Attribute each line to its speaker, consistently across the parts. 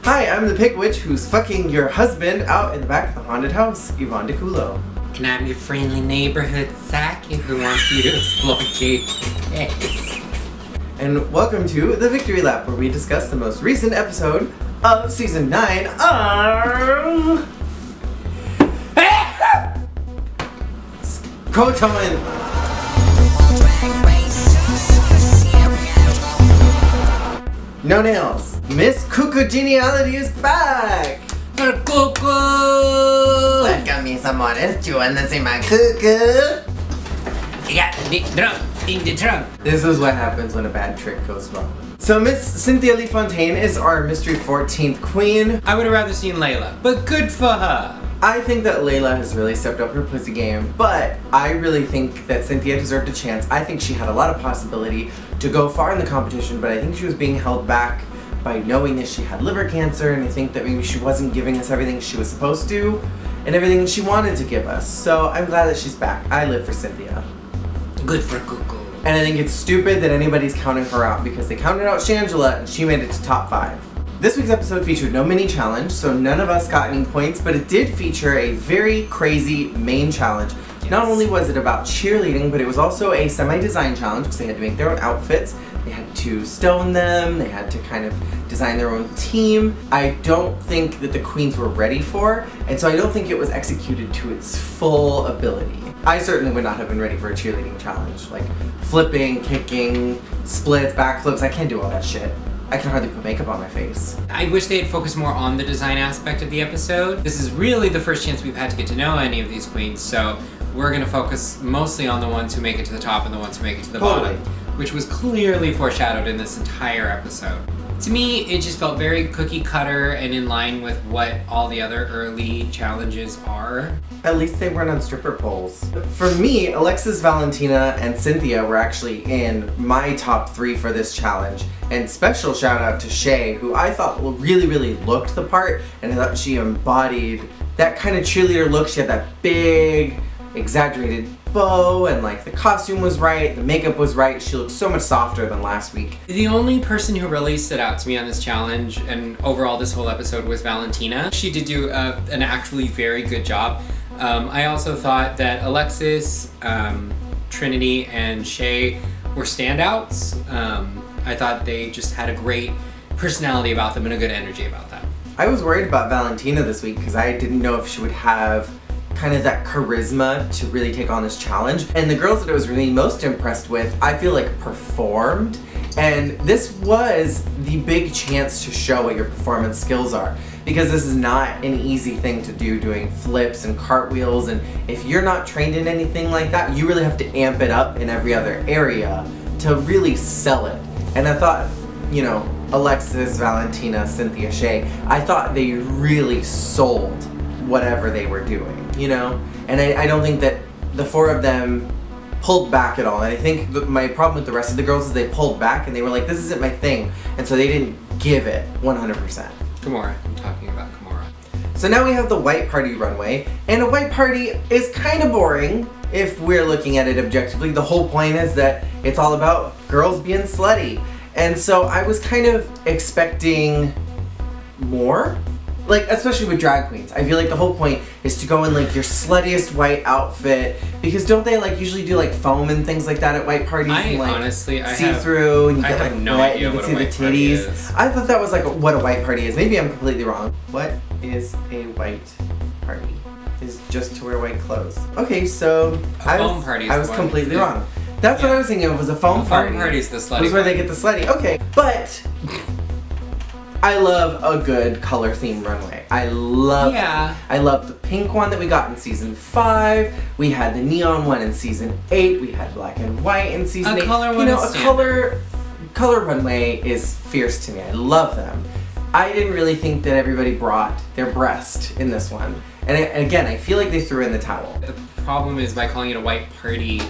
Speaker 1: Hi, I'm the pig witch who's fucking your husband out in the back of the haunted house, Yvonnedeculo.
Speaker 2: And I'm your friendly neighborhood psychic who wants you to exploit yes.
Speaker 1: And welcome to the Victory Lap, where we discuss the most recent episode of Season 9 of... Kotoin! No nails. Miss Cuckoo Geniality is back!
Speaker 2: Cuckoo!
Speaker 1: Welcome, mis amores. You wanna see my cuckoo?
Speaker 2: You got the drunk in the trunk.
Speaker 1: This is what happens when a bad trick goes wrong. So Miss Cynthia Lee Fontaine is our Mystery 14th Queen.
Speaker 2: I would have rather seen Layla, but good for her.
Speaker 1: I think that Layla has really stepped up her pussy game, but I really think that Cynthia deserved a chance. I think she had a lot of possibility to go far in the competition, but I think she was being held back by knowing that she had liver cancer, and I think that maybe she wasn't giving us everything she was supposed to, and everything she wanted to give us. So I'm glad that she's back. I live for Cynthia.
Speaker 2: Good for Cuckoo.
Speaker 1: And I think it's stupid that anybody's counting her out, because they counted out Shangela and she made it to top 5. This week's episode featured no mini challenge, so none of us got any points, but it did feature a very crazy main challenge. Yes. Not only was it about cheerleading, but it was also a semi-design challenge, because they had to make their own outfits, they had to stone them, they had to kind of design their own team. I don't think that the queens were ready for, and so I don't think it was executed to its full ability. I certainly would not have been ready for a cheerleading challenge, like flipping, kicking, splits, backflips. I can't do all that shit. I can hardly put makeup on my face.
Speaker 2: I wish they had focused more on the design aspect of the episode. This is really the first chance we've had to get to know any of these queens, so we're gonna focus mostly on the ones who make it to the top and the ones who make it to the bottom, which was clearly foreshadowed in this entire episode. To me, it just felt very cookie cutter and in line with what all the other early challenges are.
Speaker 1: At least they weren't on stripper poles. For me, Alexis, Valentina, and Cynthia were actually in my top 3 for this challenge. And special shout out to Shay, who I thought really looked the part, and I thought she embodied that kind of cheerleader look. She had that big, exaggerated bow, and like the costume was right, the makeup was right. She looked so much softer than last week.
Speaker 2: The only person who really stood out to me on this challenge and overall this whole episode was Valentina. She did do an actually very good job. I also thought that Alexis, Trinity, and Shay were standouts. I thought they just had a great personality about them and a good energy about them.
Speaker 1: I was worried about Valentina this week because I didn't know if she would have kind of that charisma to really take on this challenge. And the girls that I was really most impressed with, I feel like performed. And this was the big chance to show what your performance skills are. Because this is not an easy thing to do, doing flips and cartwheels. And if you're not trained in anything like that, you really have to amp it up in every other area to really sell it. And I thought, you know, Alexis, Valentina, Cynthia, Shay, I thought they really sold whatever they were doing, you know? And I don't think that the 4 of them pulled back at all. And I think my problem with the rest of the girls is they pulled back and they were like, this isn't my thing. And so they didn't give it 100%.
Speaker 2: Kimura, I'm talking about Kimura.
Speaker 1: So now we have the white party runway, and a white party is kind of boring if we're looking at it objectively. The whole point is that it's all about girls being slutty. And so I was kind of expecting more. Like, especially with drag queens. I feel like the whole point is to go in like your sluttiest white outfit, because don't they like usually do like foam and things like that at white parties? And, like,
Speaker 2: honestly,
Speaker 1: see-through and you get like
Speaker 2: no
Speaker 1: wet
Speaker 2: idea
Speaker 1: and you
Speaker 2: what
Speaker 1: can
Speaker 2: a
Speaker 1: see
Speaker 2: white
Speaker 1: the
Speaker 2: party
Speaker 1: titties.
Speaker 2: is.
Speaker 1: I thought that was like what a white party is. Maybe I'm completely wrong. What is a white party? Is just to wear white clothes. Okay, so I was completely wrong. That's what I was thinking of, was a foam party.
Speaker 2: Foam party's the slutty.
Speaker 1: That's where they get the slutty. Okay, but I love a good color theme runway. I love the pink one that we got in season 5. We had the neon one in season 8. We had black and white in season 8.
Speaker 2: Color one,
Speaker 1: you know, color runway is fierce to me. I love them. I didn't really think that everybody brought their breast in this one. And again, I feel like they threw in the towel.
Speaker 2: The problem is, by calling it a white party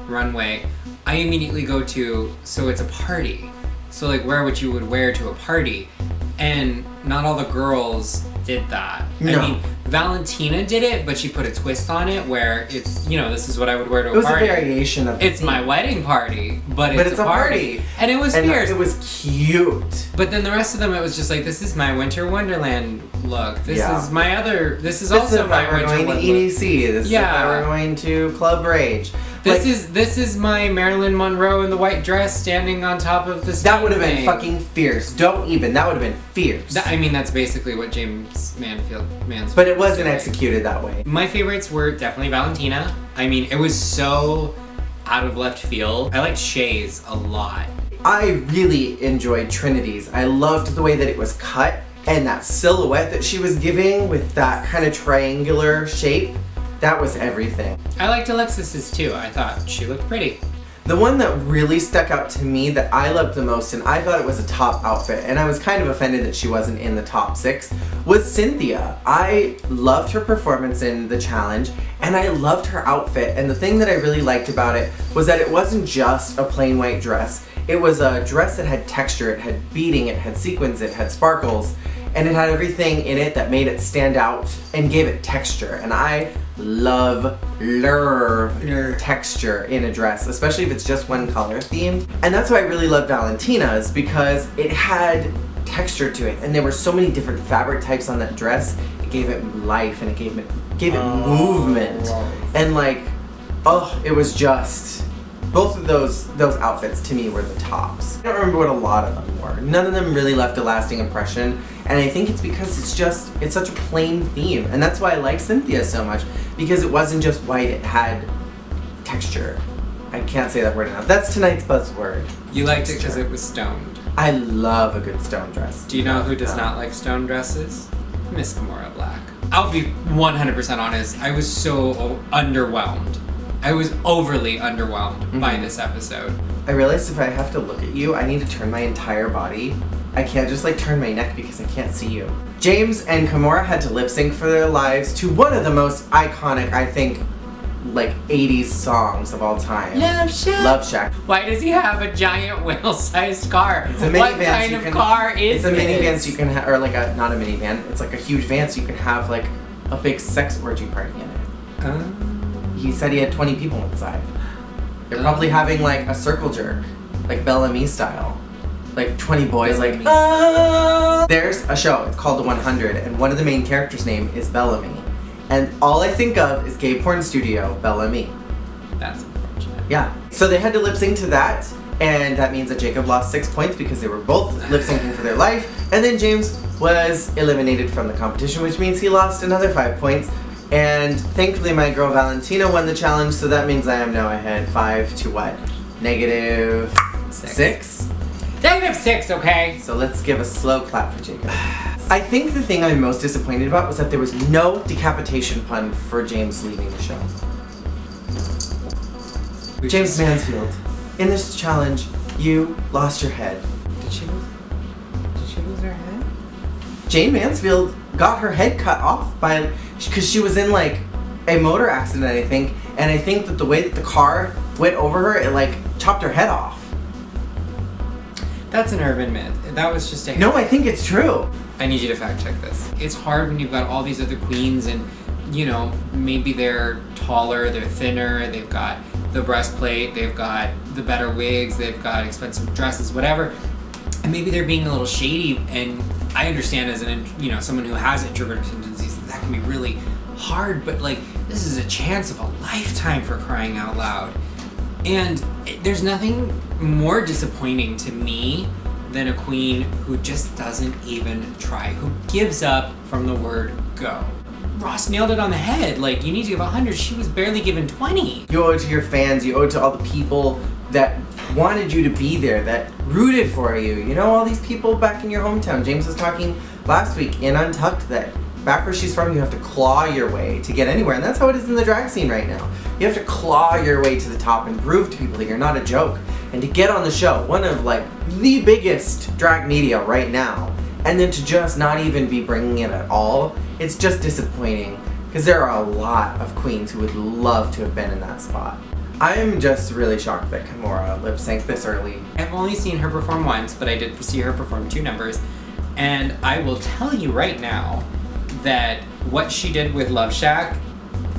Speaker 2: runway, I immediately go to, so it's a party. So like, wear what you would wear to a party. And not all the girls did that.
Speaker 1: No.
Speaker 2: I mean, Valentina did it, but she put a twist on it where it's, you know, this is what I would wear to a
Speaker 1: party.
Speaker 2: party.
Speaker 1: It was a variation of
Speaker 2: it's my wedding party, but it's a party. And it was fierce.
Speaker 1: It was cute.
Speaker 2: But then the rest of them, it was just like, this is my Winter Wonderland look. This is my other, this is also my Winter Wonderland look.
Speaker 1: This is if I were going to EDC. This is if I were going to Club Rage.
Speaker 2: This is my Marilyn Monroe in the white dress standing on top of this.
Speaker 1: That would have been fucking fierce. That would have been fierce.
Speaker 2: I mean, that's basically what James Mansfield.
Speaker 1: But it wasn't executed that way.
Speaker 2: My favorites were definitely Valentina. I mean, it was so out of left field. I liked Shay's a lot.
Speaker 1: I really enjoyed Trinity's. I loved the way that it was cut and that silhouette that she was giving with that kind of triangular shape. That was everything.
Speaker 2: I liked Alexis's too. I thought she looked pretty.
Speaker 1: The one that really stuck out to me that I loved the most, and I thought it was a top outfit, and I was kind of offended that she wasn't in the top 6, was Cynthia. I loved her performance in the challenge, and I loved her outfit, and the thing that I really liked about it was that it wasn't just a plain white dress. It was a dress that had texture, it had beading, it had sequins, it had sparkles, and it had everything in it that made it stand out and gave it texture. And I love texture in a dress, especially if it's just one color themed. And that's why I really love Valentina's, because it had texture to it, and there were so many different fabric types on that dress. It gave it life, and it gave it movement, and like, oh, it was just. Both of those outfits to me were the tops. I don't remember what a lot of them were. None of them really left a lasting impression, and I think it's because it's such a plain theme, and that's why I like Cynthia so much, because it wasn't just white, it had texture. I can't say that word enough. That's tonight's buzzword.
Speaker 2: You liked it because it was stoned.
Speaker 1: I love a good stone dress.
Speaker 2: Do you know who does not like stone dresses? Miss Kimora Black. I'll be 100% honest, I was so underwhelmed. I was overly underwhelmed by this episode.
Speaker 1: I realized if I have to look at you, I need to turn my entire body. I can't just like turn my neck because I can't see you. James and Kimora had to lip sync for their lives to one of the most iconic, I think, like 80s songs of all time.
Speaker 2: Love Shack.
Speaker 1: Love Shack.
Speaker 2: Why does he have a giant wheel-sized car?
Speaker 1: It's a minivan.
Speaker 2: What kind of car is
Speaker 1: It's a minivan,
Speaker 2: this?
Speaker 1: so you can have, or like a, not a minivan, it's like a huge van, so you can have like a big sex orgy party in it. He said he had 20 people inside. They're probably having like a circle jerk, like Bellamy style. Like 20 boys like, ah! There's a show, it's called The 100, and one of the main characters' name is Bellamy. And all I think of is gay porn studio, Bellamy.
Speaker 2: That's unfortunate.
Speaker 1: Yeah. So they had to lip sync to that, and that means that Jacob lost 6 points because they were both lip syncing for their life, and then James was eliminated from the competition, which means he lost another 5 points. And thankfully my girl Valentina won the challenge, so that means I am now ahead 5 to what? Negative 6?
Speaker 2: Negative 6, okay?
Speaker 1: So let's give a slow clap for Jacob. I think the thing I'm most disappointed about was that there was no decapitation pun for James leaving the show. James Mansfield, in this challenge, you lost your head.
Speaker 2: Did she lose her head?
Speaker 1: Jane Mansfield got her head cut off by, because she was in like a motor accident, I think, and I think that the way that the car went over her, it like chopped her head off.
Speaker 2: That's an urban myth. That was just a...
Speaker 1: No, I think it's true.
Speaker 2: I need you to fact check this. It's hard when you've got all these other queens and, you know, maybe they're taller, they're thinner, they've got the breastplate, they've got the better wigs, they've got expensive dresses, whatever. And maybe they're being a little shady, and I understand as an, you know, someone who has introverted tendencies, that can be really hard, but like, this is a chance of a lifetime for crying out loud. And there's nothing more disappointing to me than a queen who just doesn't even try, who gives up from the word go. Ross nailed it on the head. Like, you need to give 100. She was barely given 20.
Speaker 1: You owe it to your fans, you owe it to all the people that wanted you to be there, that rooted for you. You know, all these people back in your hometown. James was talking last week in Untucked that back where she's from, you have to claw your way to get anywhere, and that's how it is in the drag scene right now. You have to claw your way to the top and prove to people that you're not a joke. And to get on the show, one of like the biggest drag media right now, and then to just not even be bringing it at all, it's just disappointing, because there are a lot of queens who would love to have been in that spot. I am just really shocked that Kimora lip synced this early.
Speaker 2: I've only seen her perform once, but I did see her perform 2 numbers. And I will tell you right now that what she did with Love Shack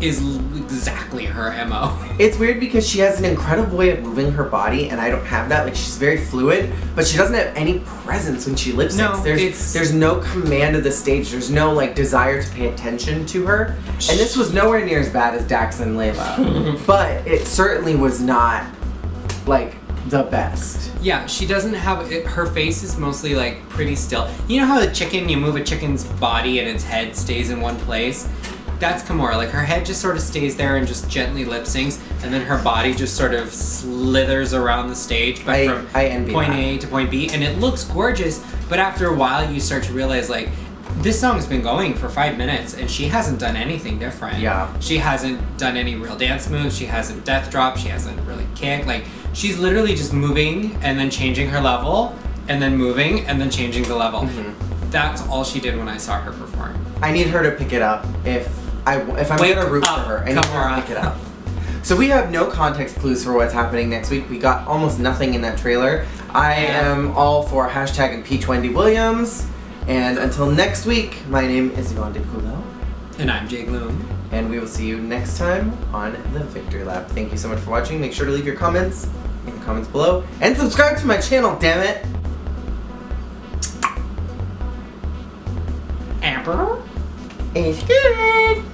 Speaker 2: is exactly her MO.
Speaker 1: It's weird because she has an incredible way of moving her body, and I don't have that. Like, she's very fluid, but she doesn't have any presence when she lip syncs.
Speaker 2: No,
Speaker 1: there's no command of the stage. There's no like desire to pay attention to her. And this was nowhere near as bad as Dax and Layla, but it certainly was not like the best.
Speaker 2: Yeah, she doesn't have it, her face is mostly like pretty still. You know how the chicken, you move a chicken's body and its head stays in one place? That's Kimora. Like, her head just sort of stays there and just gently lip syncs, and then her body just sort of slithers around the stage from point A to point B, and it looks gorgeous, but after a while you start to realize, like, this song's been going for 5 minutes and she hasn't done anything different.
Speaker 1: Yeah.
Speaker 2: She hasn't done any real dance moves, she hasn't death dropped, she hasn't really kicked. Like, she's literally just moving and then changing her level, and then moving and then changing the level.
Speaker 1: Mm-hmm.
Speaker 2: That's all she did when I saw her perform.
Speaker 1: I need her to pick it up if I'm gonna root for her. I need her to pick it up. So we have no context clues for what's happening next week. We got almost nothing in that trailer. I am all for hashtag impeach Wendy Williams. And until next week, my name is Yvonnedeculo.
Speaker 2: And I'm Jay Gloom.
Speaker 1: And we will see you next time on the Victory Lap. Thank you so much for watching. Make sure to leave your comments in the comments below. And subscribe to my channel, damn it!
Speaker 2: Amber?
Speaker 1: It's good!